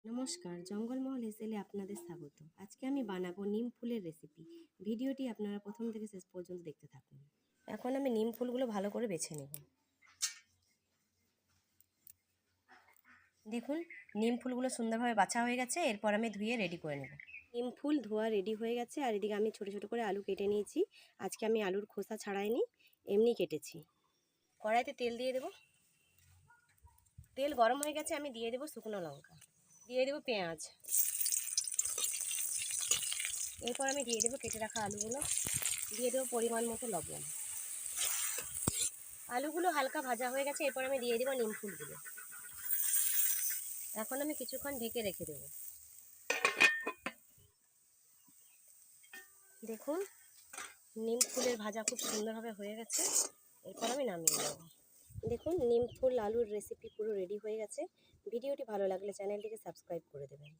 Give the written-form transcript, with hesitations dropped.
নমস্কার, জঙ্গলমহল হেসেলে আপনাদের স্বাগত। আজকে আমি বানাবো নিম ফুলের রেসিপি। ভিডিওটি আপনারা প্রথম থেকে শেষ পর্যন্ত দেখতে থাকুন। এখন আমি নিম ফুলগুলো ভালো করে বেছে নেব। দেখুন, নিম ফুলগুলো সুন্দরভাবে বাছা হয়ে গেছে। এরপর আমি ধুয়ে রেডি করে নেব। নিম ফুল ধোয়া রেডি হয়ে গেছে। আর এদিকে আমি ছোট ছোট করে আলু কেটে নিয়েছি। আজকে আমি আলুর খোসা ছাড়াইনি, এমনি কেটেছি। কড়াইতে তেল দিয়ে দেব। তেল গরম হয়ে গেছে, আমি দিয়ে দেবো শুকনো লঙ্কা, দিয়ে দেবো পেঁয়াজ। এরপর আমি দিয়ে দেবো কেটে রাখা আলুগুলো, দিয়ে দেবো পরিমাণ মতো লবণ। আলুগুলো হালকা ভাজা হয়ে গেছে। এরপর আমি দিয়ে দেবো নিম ফুলগুলো। এখন আমি কিছুক্ষণ ঢেকে রেখে দেবো। দেখুন, নিম ফুলের ভাজা খুব সুন্দরভাবে হয়ে গেছে। এরপর আমি নামিয়ে নেব। দেখুন, নিম ফুল আলুর রেসিপি পুরো রেডি হয়ে গেছে। ভিডিওটি ভালো লাগলে চ্যানেলটিকে সাবস্ক্রাইব করে দেবেন।